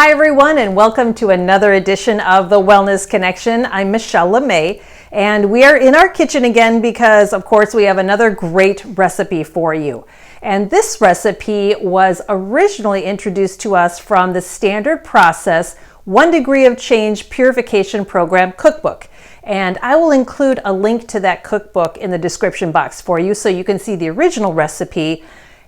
Hi everyone, and welcome to another edition of the Wellness Connection. I'm Michelle LeMay, and we are in our kitchen again because, of course, we have another great recipe for you. And this recipe was originally introduced to us from the Standard Process 1 Degree of Change Purification Program cookbook. And I will include a link to that cookbook in the description box for you so you can see the original recipe.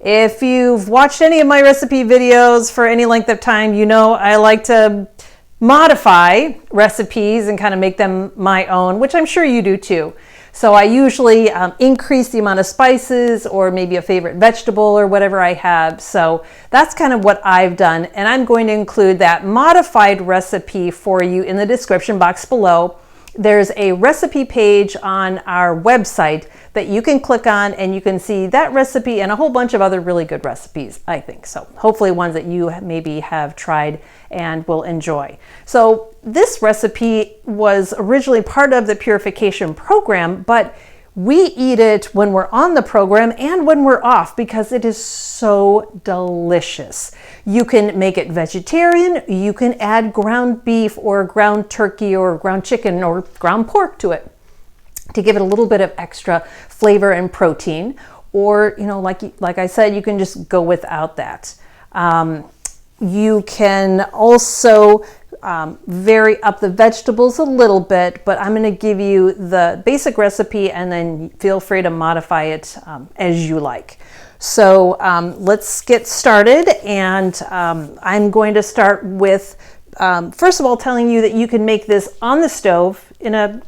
If you've watched any of my recipe videos for any length of time, you know I like to modify recipes and kind of make them my own, which I'm sure you do too. So I usually increase the amount of spices or maybe a favorite vegetable or whatever I have. So that's kind of what I've done. And I'm going to include that modified recipe for you in the description box below. There's a recipe page on our website that you can click on and you can see that recipe and a whole bunch of other really good recipes, I think. So hopefully ones that you maybe have tried and will enjoy. So this recipe was originally part of the Purification Program, but we eat it when we're on the program and when we're off because it is so delicious. You can make it vegetarian, you can add ground beef or ground turkey or ground chicken or ground pork to it to give it a little bit of extra flavor and protein. Or, you know, like I said, you can just go without that. You can also vary up the vegetables a little bit, but I'm going to give you the basic recipe and then feel free to modify it as you like. So let's get started, and I'm going to start with first of all telling you that you can make this on the stove in a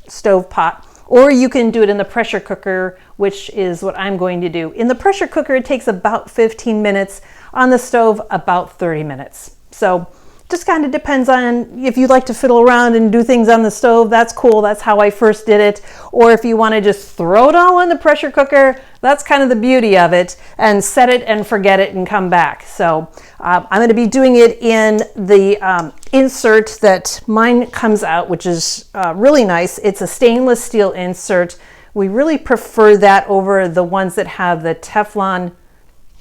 stove pot, or you can do it in the pressure cooker, which is what I'm going to do. In the pressure cooker it takes about 15 minutes, on the stove about 30 minutes. So just kind of depends on if you like to fiddle around and do things on the stove. That's cool. That's how I first did it. Or if you want to just throw it all in the pressure cooker, that's kind of the beauty of it, and set it and forget it and come back. So I'm going to be doing it in the insert that mine comes out, which is really nice. It's a stainless steel insert. We really prefer that over the ones that have the Teflon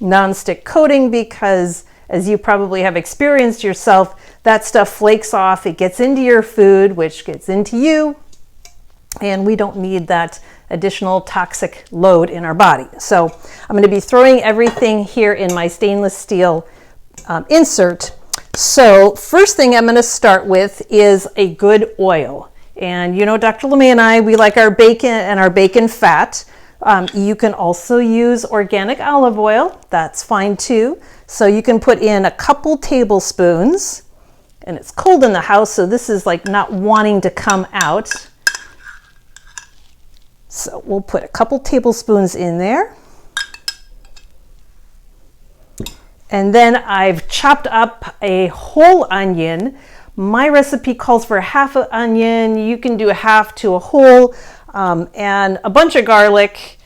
nonstick coating because, as you probably have experienced yourself, that stuff flakes off, it gets into your food, which gets into you, and we don't need that additional toxic load in our body. So I'm going to be throwing everything here in my stainless steel insert. So first thing I'm going to start with is a good oil. And you know, Dr. LeMay and I, we like our bacon and our bacon fat. You can also use organic olive oil. That's fine too. So you can put in a couple tablespoons, and it's cold in the house, so this is like not wanting to come out. So we'll put a couple tablespoons in there. And then I've chopped up a whole onion. My recipe calls for half an onion. You can do a half to a whole, and a bunch of garlic.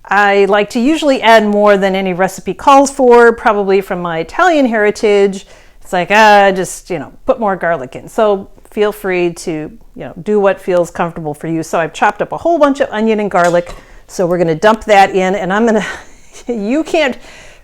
I like to usually add more than any recipe calls for, probably from my Italian heritage. It's like, just, put more garlic in. So feel free to, do what feels comfortable for you. So I've chopped up a whole bunch of onion and garlic. So we're going to dump that in, and I'm going to, you can't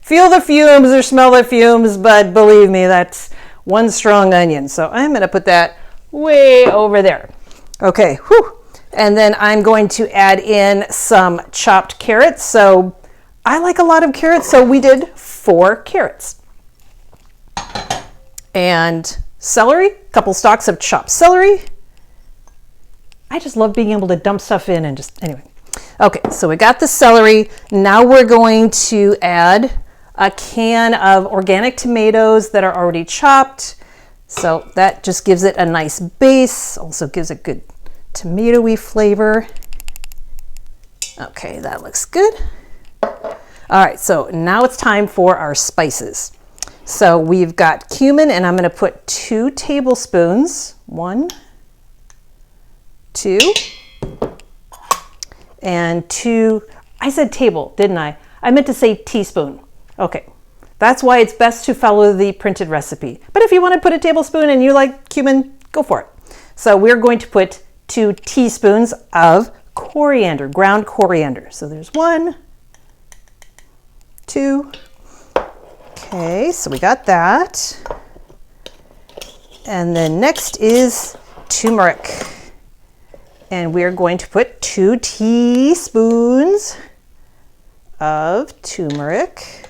feel the fumes or smell the fumes, but believe me, that's one strong onion. So I'm going to put that way over there. Okay, whew. And then I'm going to add in some chopped carrots. So I like a lot of carrots, so we did 4 carrots. And celery, a couple stalks of chopped celery. I just love being able to dump stuff in and just, anyway. Okay, so we got the celery. Now we're going to add a can of organic tomatoes that are already chopped. So that just gives it a nice base, also gives it good tomatoey flavor. Okay, that looks good. All right, so now it's time for our spices. So we've got cumin, and I'm going to put 2 tablespoons. 1, 2, and 2. I said table, didn't I? I meant to say teaspoon. Okay, that's why it's best to follow the printed recipe. But if you want to put a tablespoon and you like cumin, go for it. So we're going to put 2 teaspoons of coriander, ground coriander. So there's 1, 2. Okay, so we got that. And then next is turmeric. And we're going to put 2 teaspoons of turmeric.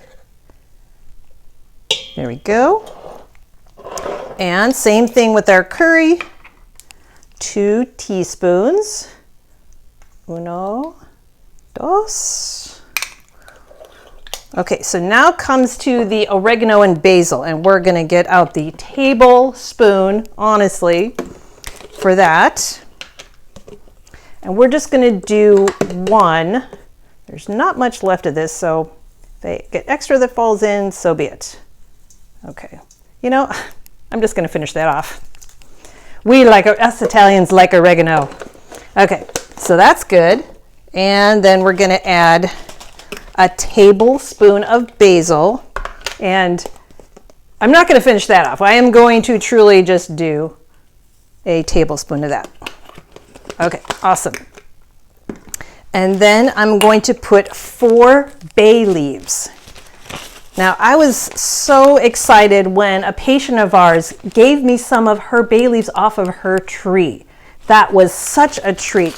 There we go. And same thing with our curry. 2 teaspoons. Uno, dos. Okay, so now comes to the oregano and basil, and we're gonna get out the tablespoon, honestly, for that. And we're just gonna do 1. There's not much left of this, so if I get extra that falls in, so be it. Okay, you know, I'm just gonna finish that off. Us Italians like oregano. Okay, so that's good. And then we're gonna add a tablespoon of basil. And I'm not gonna finish that off. I am going to truly just do a tablespoon of that. Okay, awesome. And then I'm going to put 4 bay leaves. Now, I was so excited when a patient of ours gave me some of her bay leaves off of her tree. That was such a treat.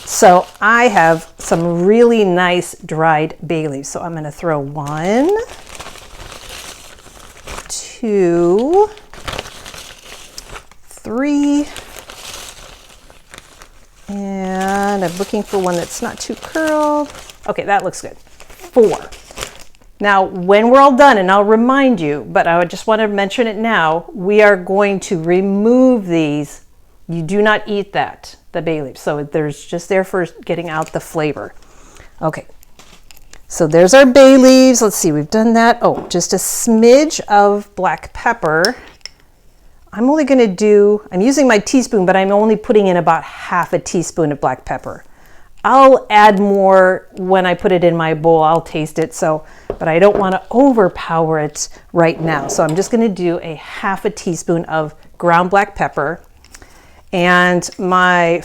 So I have some really nice dried bay leaves. So I'm going to throw 1, 2, 3, and I'm looking for one that's not too curled. Okay, that looks good. 4. Now, when we're all done, and I'll remind you, but I just want to mention it now, we are going to remove these. You do not eat that, the bay leaves. So there's just there for getting out the flavor. Okay, so there's our bay leaves. Let's see, we've done that. Oh, just a smidge of black pepper. I'm only going to do, I'm using my teaspoon, but I'm only putting in about half a teaspoon of black pepper. I'll add more when I put it in my bowl. I'll taste it, but I don't want to overpower it right now. So I'm just going to do a half a teaspoon of ground black pepper. And my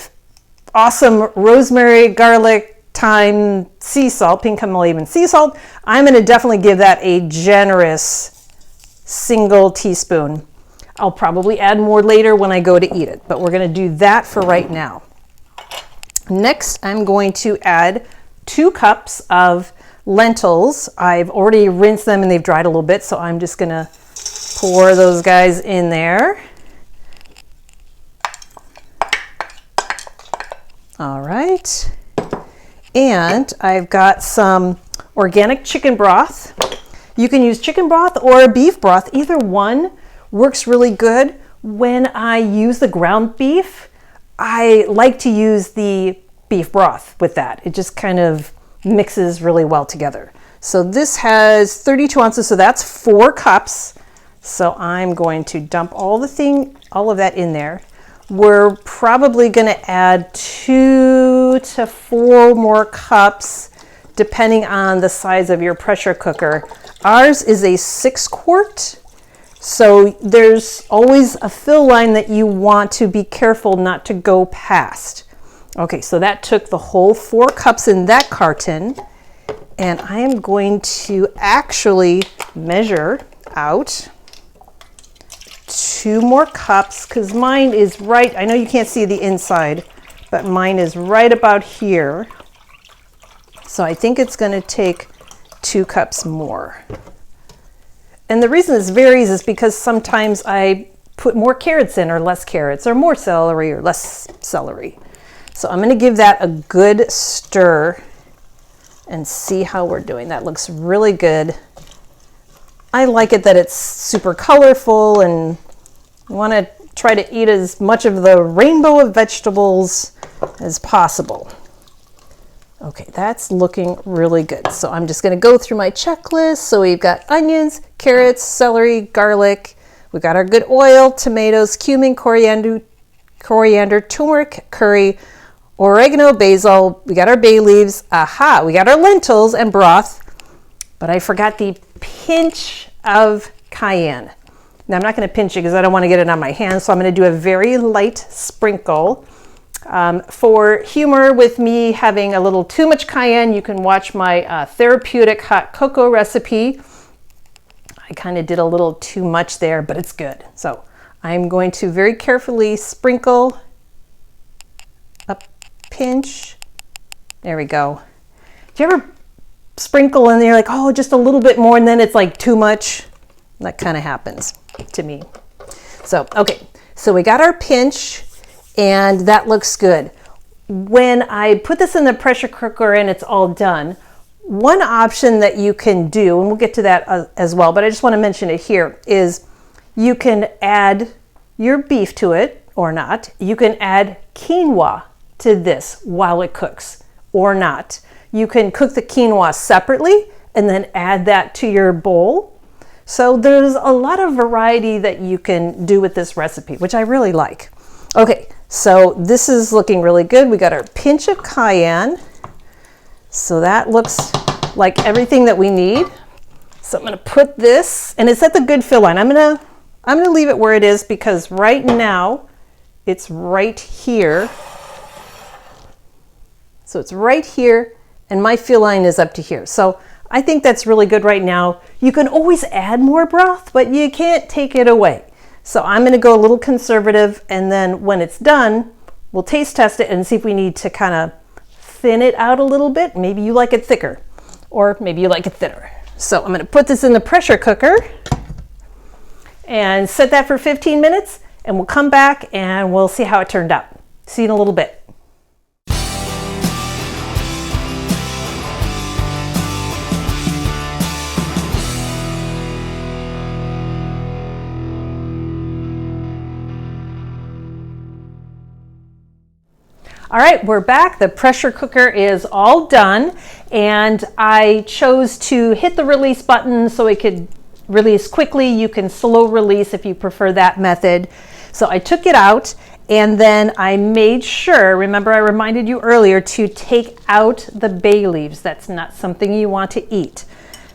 awesome rosemary, garlic, thyme sea salt, Pink Himalayan Sea Salt, I'm going to definitely give that a generous single teaspoon. I'll probably add more later when I go to eat it, but we're going to do that for right now. Next, I'm going to add 2 cups of lentils. I've already rinsed them and they've dried a little bit, so I'm just going to pour those guys in there. All right. And I've got some organic chicken broth. You can use chicken broth or beef broth. Either one works really good. When I use the ground beef, I like to use the beef broth with that. It just kind of mixes really well together. So this has 32 ounces, so that's 4 cups. So I'm going to dump all of that in there. We're probably going to add 2 to 4 more cups, depending on the size of your pressure cooker. Ours is a 6-quart. So there's always a fill line that you want to be careful not to go past. Okay, so that took the whole 4 cups in that carton. And I am going to actually measure out 2 more cups because mine is right. I know you can't see the inside, but mine is right about here. So I think it's going to take 2 cups more. And the reason this varies is because sometimes I put more carrots in or less carrots, or more celery or less celery. So I'm going to give that a good stir and see how we're doing. That looks really good. I like it that it's super colorful, and I want to try to eat as much of the rainbow of vegetables as possible. Okay, that's looking really good. So I'm just going to go through my checklist. So we've got onions, carrots, celery, garlic. We got our good oil, tomatoes, cumin, coriander, turmeric, curry, oregano, basil. We got our bay leaves. Aha, we got our lentils and broth. But I forgot the pinch of cayenne. Now I'm not going to pinch it because I don't want to get it on my hands. So I'm going to do a very light sprinkle. For humor with me having a little too much cayenne, you can watch my therapeutic hot cocoa recipe. I kind of did a little too much there, but it's good. So I'm going to very carefully sprinkle a pinch. There we go. Do you ever sprinkle and you're like, oh, just a little bit more, and then it's like too much? That kind of happens to me. So, okay, so we got our pinch and that looks good. When I put this in the pressure cooker and it's all done, one option that you can do, and we'll get to that as well, but I just want to mention it here, is you can add your beef to it or not. You can add quinoa to this while it cooks or not. You can cook the quinoa separately and then add that to your bowl. So there's a lot of variety that you can do with this recipe, which I really like. Okay, so this is looking really good. We got our pinch of cayenne. So that looks like everything that we need. So I'm gonna put this, and it's at the good fill line. I'm gonna leave it where it is because right now it's right here. So it's right here, and my fill line is up to here. So I think that's really good right now. You can always add more broth, but you can't take it away. So I'm gonna go a little conservative, and then when it's done, we'll taste test it and see if we need to kind of thin it out a little bit. Maybe you like it thicker, or maybe you like it thinner. So I'm gonna put this in the pressure cooker and set that for 15 minutes, and we'll come back and we'll see how it turned out. See you in a little bit. All right, we're back. The pressure cooker is all done, and I chose to hit the release button so it could release quickly. You can slow release if you prefer that method. So I took it out, and then I made sure, remember I reminded you earlier, to take out the bay leaves. That's not something you want to eat.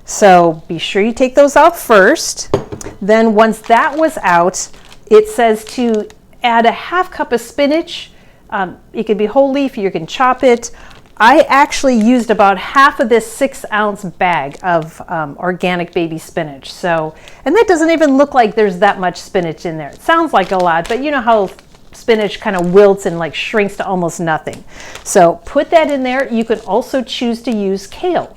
So be sure you take those out first. Then once that was out, it says to add a half cup of spinach. It could be whole leaf, you can chop it. I actually used about half of this 6-ounce bag of organic baby spinach. So, and that doesn't even look like there's that much spinach in there. It sounds like a lot, but you know how spinach kind of wilts and like shrinks to almost nothing. So put that in there. You could also choose to use kale.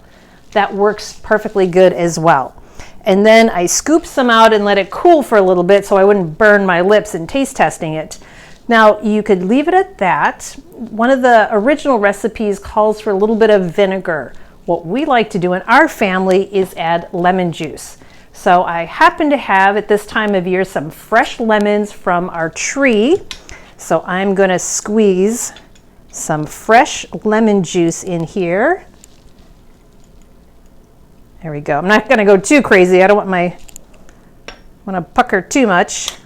That works perfectly good as well. And then I scooped some out and let it cool for a little bit so I wouldn't burn my lips in taste testing it. Now you could leave it at that. One of the original recipes calls for a little bit of vinegar. What we like to do in our family is add lemon juice. So I happen to have at this time of year some fresh lemons from our tree. So I'm going to squeeze some fresh lemon juice in here. There we go. I'm not going to go too crazy. I don't want to pucker too much.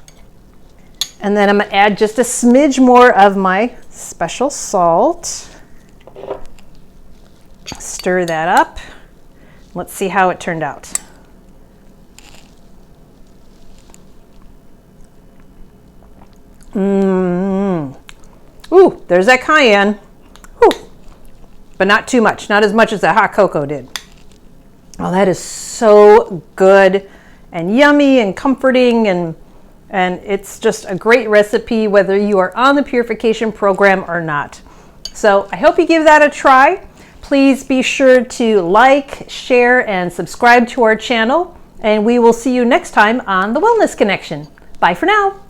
And then I'm going to add just a smidge more of my special salt. Stir that up. Let's see how it turned out. Ooh, there's that cayenne. Ooh. But not too much. Not as much as the hot cocoa did. Oh, that is so good and yummy and comforting, and it's just a great recipe whether you are on the Purification Program or not. So I hope you give that a try. Please be sure to like, share, and subscribe to our channel, and we will see you next time on the Wellness Connection. Bye for now.